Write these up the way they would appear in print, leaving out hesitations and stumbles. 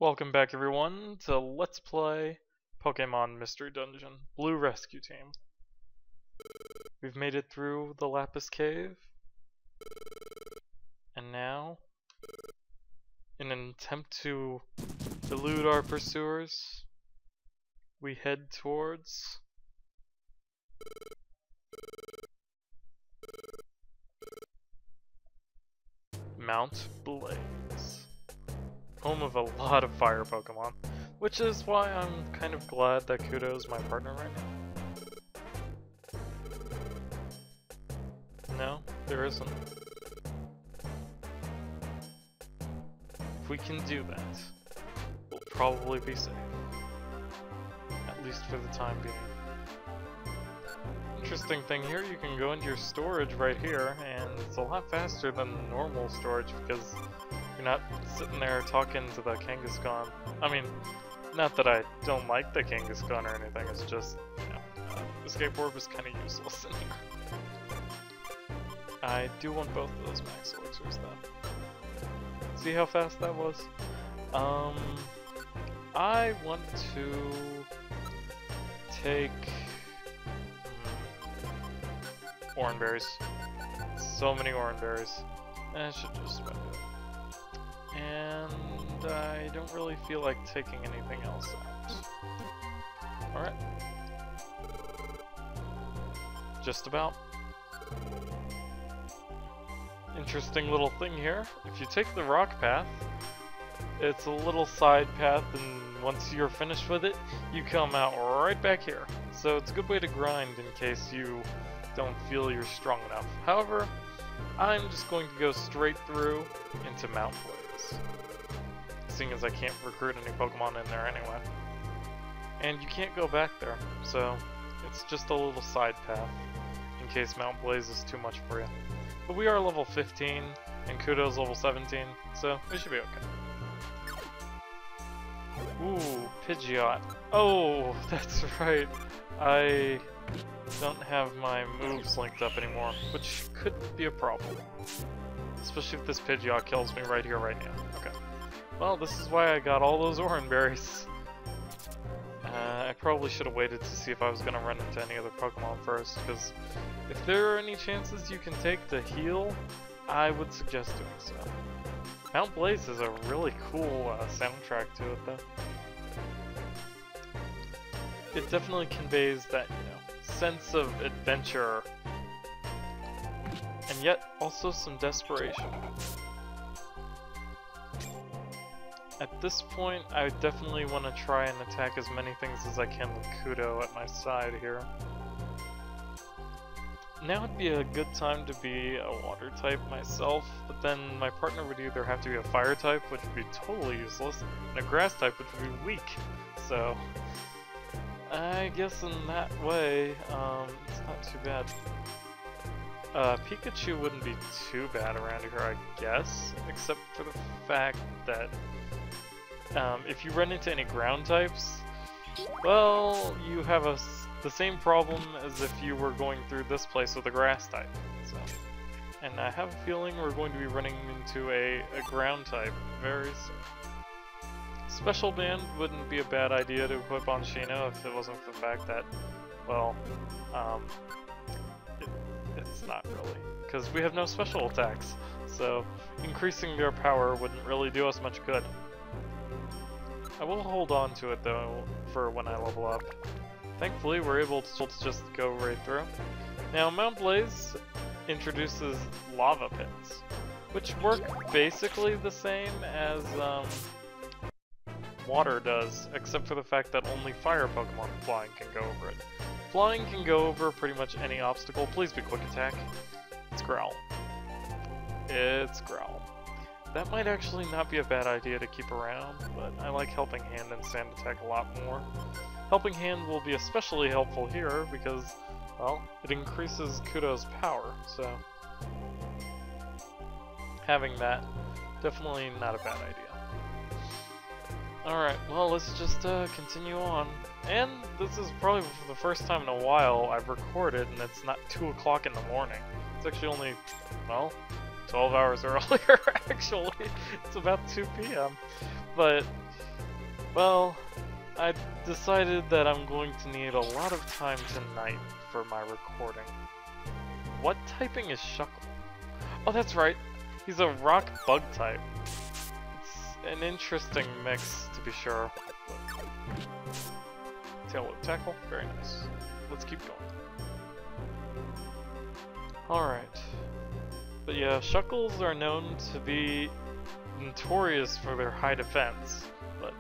Welcome back everyone to Let's Play Pokemon Mystery Dungeon Blue Rescue Team. We've made it through the Lapis Cave, and now, in an attempt to elude our pursuers, we head towards Mount Blaze, home of a lot of fire Pokemon, which is why I'm kind of glad that Kudo is my partner right now. No, there isn't. If we can do that, we'll probably be safe. At least for the time being. Interesting thing here, you can go into your storage right here, and it's a lot faster than normal storage because you're not sitting there talking to the Kangaskhan. I mean, not that I don't like the Kangaskhan or anything, it's just, you know, Escape Orb is kind of useless in here. I do want both of those max elixirs though. See how fast that was? I want to take orange berries. So many orange berries. I should just spend it. And I don't really feel like taking anything else out. Alright. Just about. Interesting little thing here. If you take the rock path, it's a little side path, and once you're finished with it, you come out right back here. So it's a good way to grind in case you don't feel you're strong enough. However, I'm just going to go straight through into Mount Blaze, seeing as I can't recruit any Pokemon in there anyway. And you can't go back there, so it's just a little side path in case Mount Blaze is too much for you. But we are level 15, and Kudo's level 17, so we should be okay. Ooh, Pidgeot. Oh, that's right. I don't have my moves linked up anymore, which could be a problem. Especially if this Pidgeot kills me right here, right now. Okay. Well, this is why I got all those orange berries. I probably should have waited to see if I was going to run into any other Pokemon first, because if there are any chances you can take to heal, I would suggest doing so. Mount Blaze is a really cool soundtrack to it, though. It definitely conveys that, you know, sense of adventure, and yet also some desperation. At this point, I definitely want to try and attack as many things as I can with Kudo at my side here. Now would be a good time to be a water type myself, but then my partner would either have to be a fire type, which would be totally useless, and a grass type, which would be weak. So I guess in that way, it's not too bad. Pikachu wouldn't be too bad around here, I guess, except for the fact that if you run into any ground types, well, you have the same problem as if you were going through this place with a grass type. So, and I have a feeling we're going to be running into a ground type very soon. Special Band wouldn't be a bad idea to equip on Shino if it wasn't for the fact that, well, it's not really, because we have no special attacks, so increasing their power wouldn't really do us much good. I will hold on to it though for when I level up. Thankfully we're able to just go right through. Now Mount Blaze introduces lava pits, which work basically the same as water does, except for the fact that only fire Pokemon flying can go over it. Flying can go over pretty much any obstacle. Please be quick attack. It's Growl. It's Growl. That might actually not be a bad idea to keep around, but I like Helping Hand and Sand Attack a lot more. Helping Hand will be especially helpful here because, well, it increases Kudo's power, so having that, definitely not a bad idea. Alright, well, let's just continue on. And this is probably for the first time in a while I've recorded, and it's not 2 o'clock in the morning. It's actually only, well, 12 hours earlier, actually. It's about 2 p.m. But Well, I decided that I'm going to need a lot of time tonight for my recording. What typing is Shuckle? Oh, that's right. He's a rock bug type. It's an interesting mix, to be sure. Tail whip tackle, very nice. Let's keep going. Alright. But yeah, Shuckles are known to be notorious for their high defense, but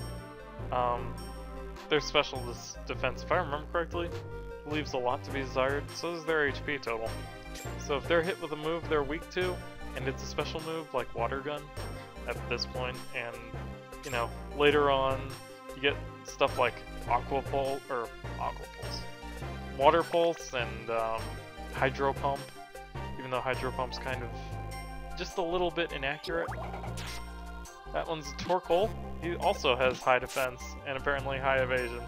their special defense, if I remember correctly, leaves a lot to be desired, so does their HP total. So if they're hit with a move they're weak to, and it's a special move like Water Gun at this point, and you know, later on you get stuff like Aqua Pulse, Water Pulse, and Hydro Pump, even though Hydro Pump's kind of just a little bit inaccurate. That one's a Torkoal. He also has high defense and apparently high evasion,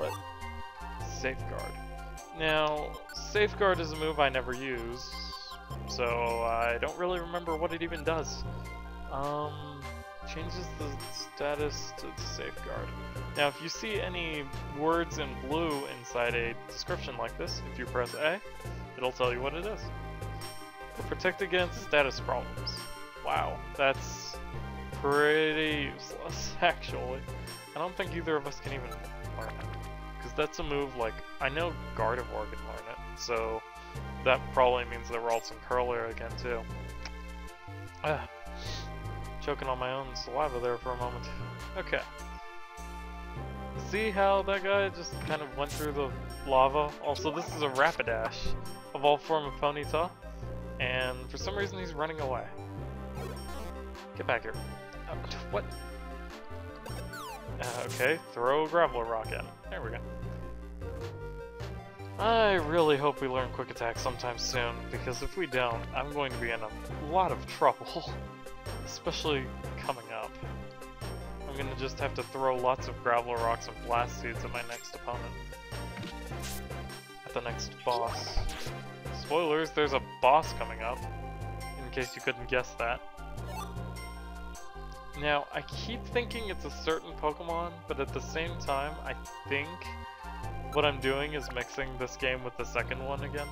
but Safeguard. Now, Safeguard is a move I never use, so I don't really remember what it even does. Changes the status to Safeguard. Now, if you see any words in blue inside a description like this, if you press A, it'll tell you what it is. Protect against status problems. Wow, that's pretty useless, actually. I don't think either of us can even learn it. Because that's a move like, I know Gardevoir can learn it, so that probably means that we're all some Curlier again, too. Choking on my own saliva there for a moment. Okay. See how that guy just kind of went through the lava? Also, this is a Rapidash, evolved form of Ponyta, and for some reason he's running away. Get back here. What? Okay, throw a Graveler Rock at him. There we go. I really hope we learn Quick Attack sometime soon, because if we don't, I'm going to be in a lot of trouble. Especially coming up. I'm gonna just have to throw lots of Graveler Rocks and Blast Seeds at my next opponent. At the next boss. Spoilers, there's a boss coming up, in case you couldn't guess that. Now, I keep thinking it's a certain Pokemon, but at the same time, I think what I'm doing is mixing this game with the second one again.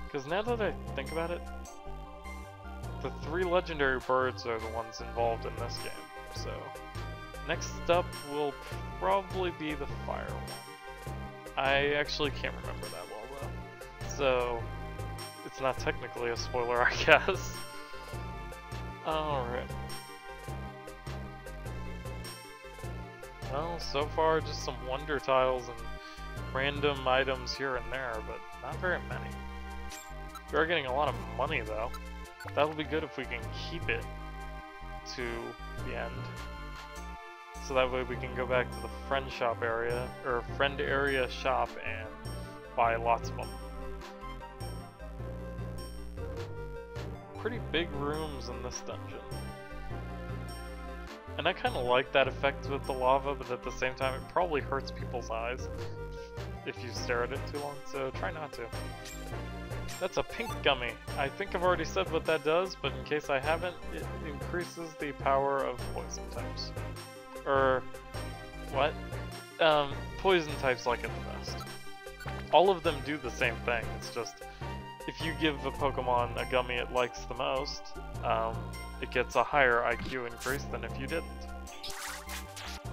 Because now that I think about it, the 3 legendary birds are the ones involved in this game, so next up will probably be the fire one. I actually can't remember that well though, so it's not technically a spoiler, I guess. Alright. Well, so far just some wonder tiles and random items here and there, but not very many. We are getting a lot of money though. That'll be good if we can keep it to the end. So that way we can go back to the friend shop area, or friend area shop, and buy lots of them. Pretty big rooms in this dungeon. And I kind of like that effect with the lava, but at the same time it probably hurts people's eyes if you stare at it too long, so try not to. That's a pink gummy. I think I've already said what that does, but in case I haven't, it increases the power of poison types. Or, what? Poison types like it the best. All of them do the same thing, it's just, if you give a Pokemon a gummy it likes the most, it gets a higher IQ increase than if you didn't.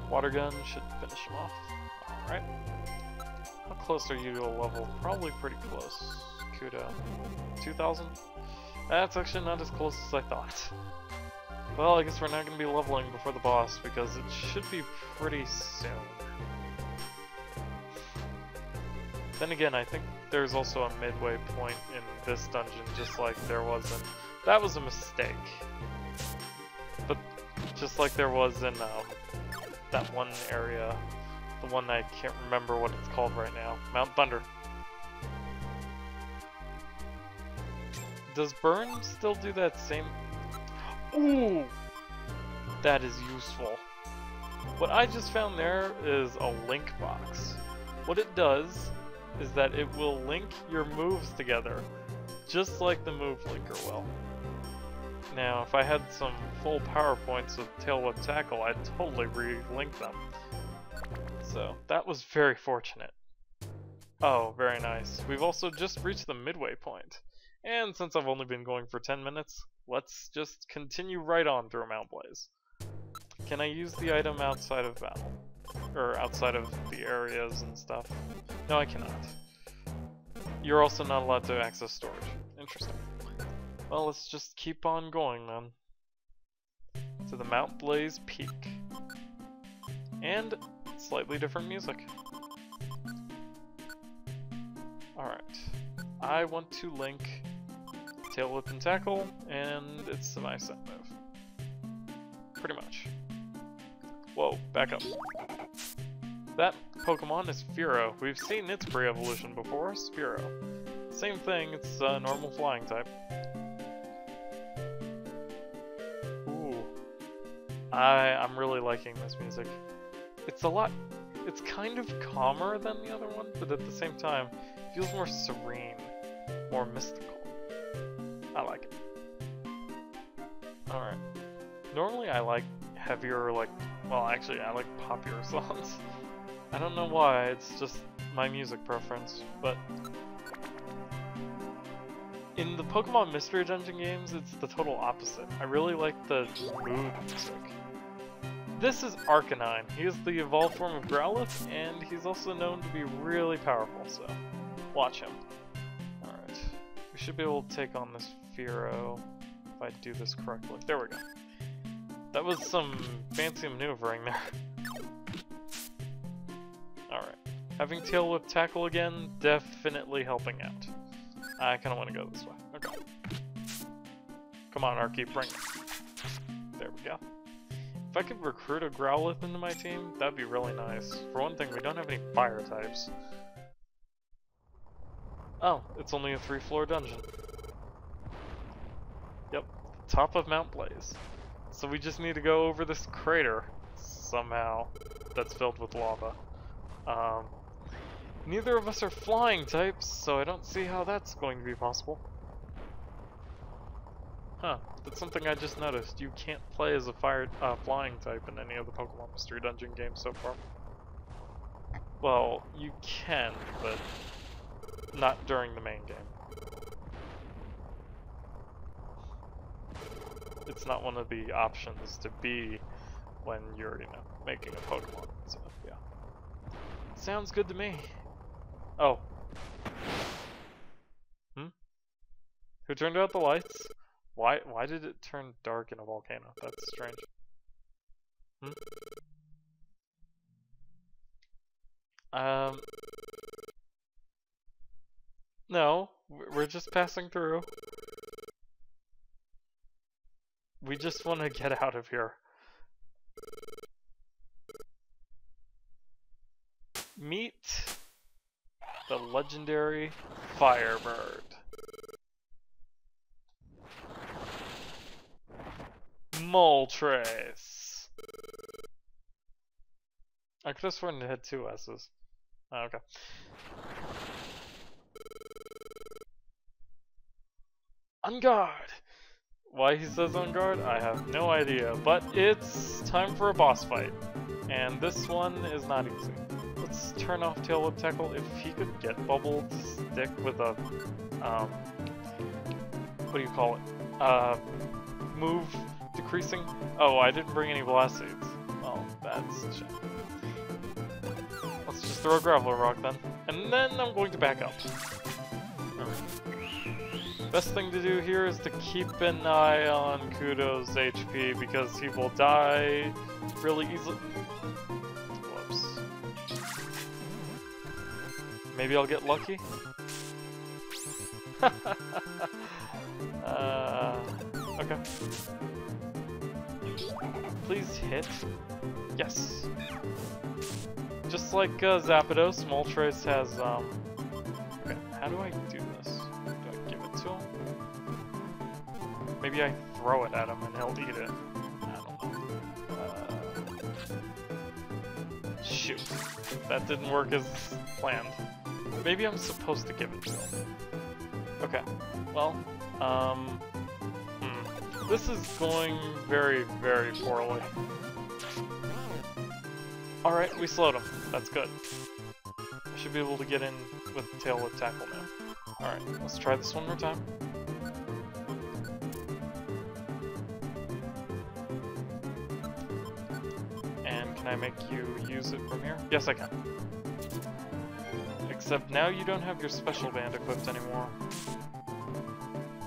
Water Gun should finish him off. Alright. How close are you to a level? Probably pretty close. Kudo. 2,000? That's actually not as close as I thought. Well, I guess we're not going to be leveling before the boss, because it should be pretty soon. Then again, I think there's also a midway point in this dungeon, just like there was in... That was a mistake. But just like there was in that one area, the one I can't remember what it's called right now, Mount Thunder. Does Burn still do that same... Ooh! That is useful. What I just found there is a link box. What it does is that it will link your moves together, just like the move linker will. Now, if I had some full PowerPoints of Tail Whip Tackle, I'd totally re-link them. So, that was very fortunate. Oh, very nice. We've also just reached the midway point. And since I've only been going for 10 minutes, let's just continue right on through Mount Blaze. Can I use the item outside of battle? Or outside of the areas and stuff? No, I cannot. You're also not allowed to access storage. Interesting. Well, let's just keep on going then. To the Mount Blaze Peak. And slightly different music. Alright. I want to link Tail Whip and Tackle, and it's a nice set move. Pretty much. Whoa, back up. That Pokemon is Fearow. We've seen its pre-evolution before, Spearow. Same thing, it's a normal flying type. Ooh. I'm really liking this music. It's kind of calmer than the other one, but at the same time, it feels more serene, more mystical. I like it. Alright. Normally I like heavier, well actually I like poppier songs. I don't know why, it's just my music preference, but in the Pokemon Mystery Dungeon games, it's the total opposite. I really like the mood music. This is Arcanine. He is the evolved form of Growlithe, and he's also known to be really powerful, so watch him. Alright. We should be able to take on this Fearow if I do this correctly. There we go. That was some fancy maneuvering there. Alright. Having Tail Whip Tackle again, definitely helping out. I kinda wanna go this way. Okay. Come on, Archie, bring it. There we go. If I could recruit a Growlithe into my team, that'd be really nice. For one thing, we don't have any fire types. Oh, it's only a 3-floor dungeon. Yep, top of Mount Blaze. So we just need to go over this crater, somehow, that's filled with lava. Neither of us are flying types, so I don't see how that's going to be possible. Huh, that's something I just noticed. You can't play as a flying type in any of the Pokemon Mystery Dungeon games so far. Well, you can, but not during the main game. It's not one of the options to be when you're, making a Pokemon. So, yeah. Sounds good to me. Oh. Who turned out the lights? Why did it turn dark in a volcano? That's strange. No, we're just passing through. We just want to get out of here. Meet the legendary Firebird. Moltres. I could have sworn it had 2 S's. Oh, okay. On guard! Why he says on guard, I have no idea, but it's time for a boss fight. And this one is not easy. Let's turn off Tail Whip Tackle. If he could get Bubble to stick with a, what do you call it? Move decreasing? Oh, I didn't bring any Blast Seeds. Oh, that's a shame. Let's just throw a Graveler Rock then. And then I'm going to back up. Best thing to do here is to keep an eye on Kudo's HP because he will die really easily. Whoops. Maybe I'll get lucky? Okay. Please hit. Yes. Just like Zapdos, Moltres has, okay, how do I do this? Do I give it to him? Maybe I throw it at him and he'll eat it. I don't know. Shoot. That didn't work as planned. Maybe I'm supposed to give it to him. Okay. Well, This is going very, very poorly. Alright, we slowed him. That's good. I should be able to get in with tail whip tackle now. Alright, let's try this one more time. And can I make you use it from here? Yes, I can. Except now you don't have your special band equipped anymore.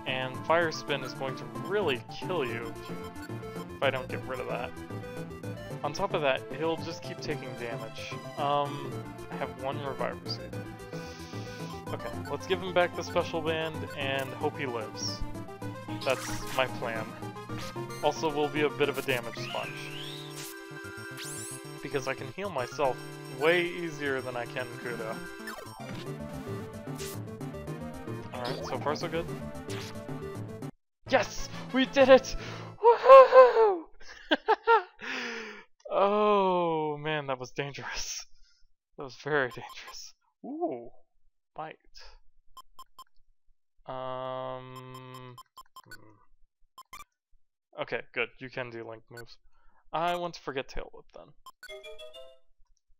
And Fire Spin is going to really kill you if I don't get rid of that. On top of that, he'll just keep taking damage. I have one Reviver Seed. Okay, let's give him back the special band and hope he lives. That's my plan. Also, we'll be a bit of a damage sponge. Because I can heal myself way easier than I can Kudo. Alright, so far so good. Yes! We did it! Woohoo! Oh man, that was dangerous. That was very dangerous. Ooh, bite. Okay, good. You can do link moves. I want to forget Tail Whip then.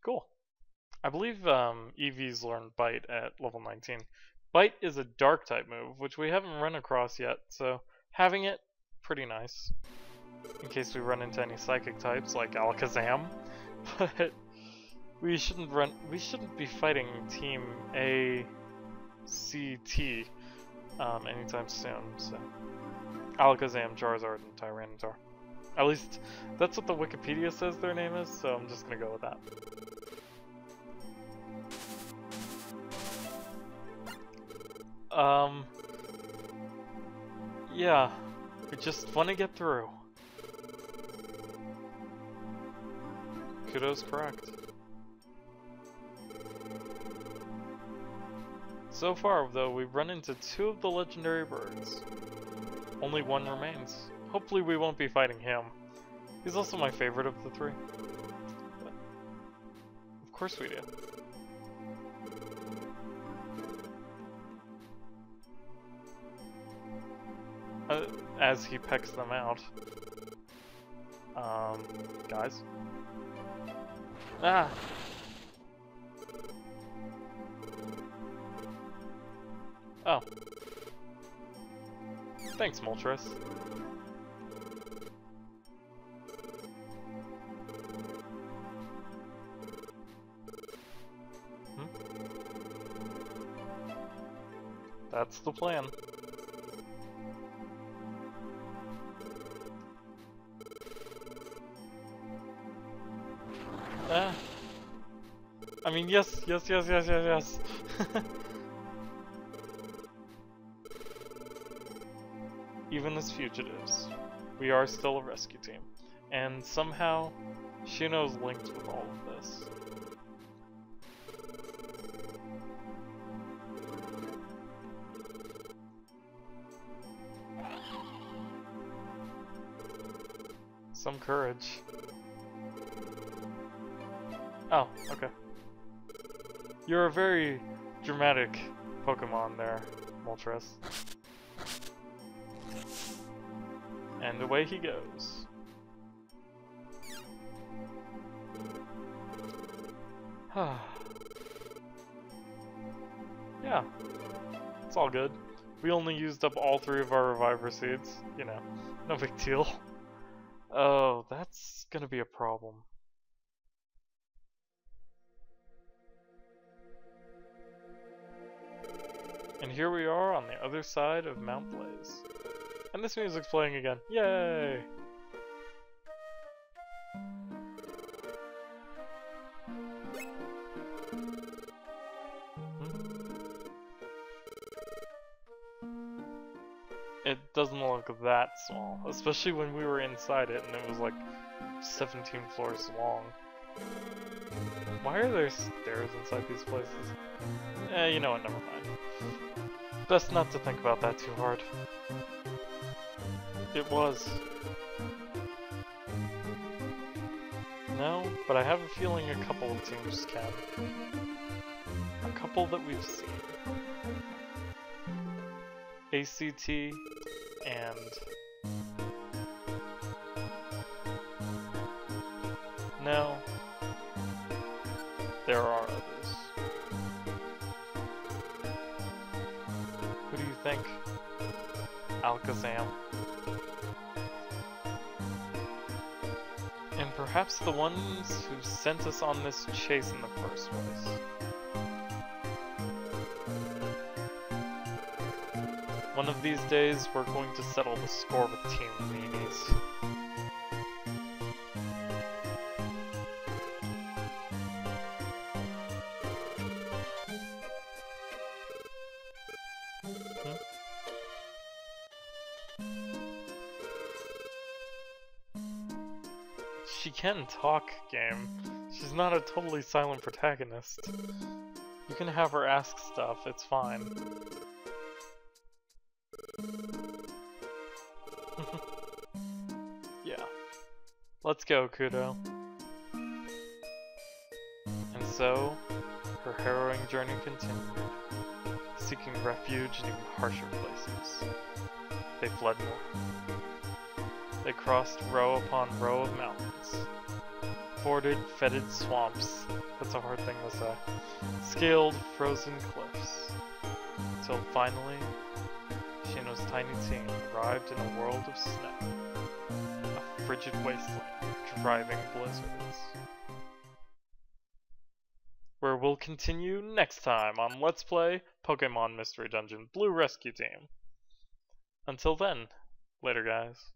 Cool. I believe EVs learn Bite at level 19. Bite is a dark type move, which we haven't run across yet, so having it, pretty nice. In case we run into any psychic types like Alakazam. But we shouldn't be fighting Team ACT anytime soon, so. Alakazam, Charizard, and Tyranitar. At least, that's what the Wikipedia says their name is, so I'm just gonna go with that. Yeah, we just want to get through. Kudo's correct. So far, though, we've run into 2 of the legendary birds. Only 1 remains. Hopefully we won't be fighting him. He's also my favorite of the 3. But of course we do. As he pecks them out. Guys? Ah! Oh. Thanks, Moltres. That's the plan. Ah. I mean, yes. Even as fugitives, we are still a rescue team. And somehow, Shino's linked with all of this. Some courage. Oh, okay. You're a very dramatic Pokemon there, Moltres. And away he goes. Yeah, it's all good. We only used up all 3 of our Reviver Seeds. You know, no big deal. Oh, that's gonna be a problem. And here we are on the other side of Mount Blaze. And this music's playing again. Yay! It doesn't look that small, especially when we were inside it and it was like 17 floors long. Why are there stairs inside these places? You know what, never mind. Best not to think about that too hard. It was. No, but I have a feeling a couple of teams can. A couple that we've seen. ACT and there are others. Who do you think? Alakazam. And perhaps the ones who sent us on this chase in the first place. One of these days, we're going to settle the score with Team Meanies. She can talk, game. She's not a totally silent protagonist. You can have her ask stuff, it's fine. Yeah. Let's go, Kudo. And so, her harrowing journey continued, seeking refuge in even harsher places. They fled north. They crossed row upon row of mountains, forded fetid swamps, that's a hard thing to say, scaled frozen cliffs, until finally, Shino's tiny team arrived in a world of snow, a frigid wasteland of driving blizzards. Where we'll continue next time on Let's Play Pokemon Mystery Dungeon Blue Rescue Team. Until then, later guys.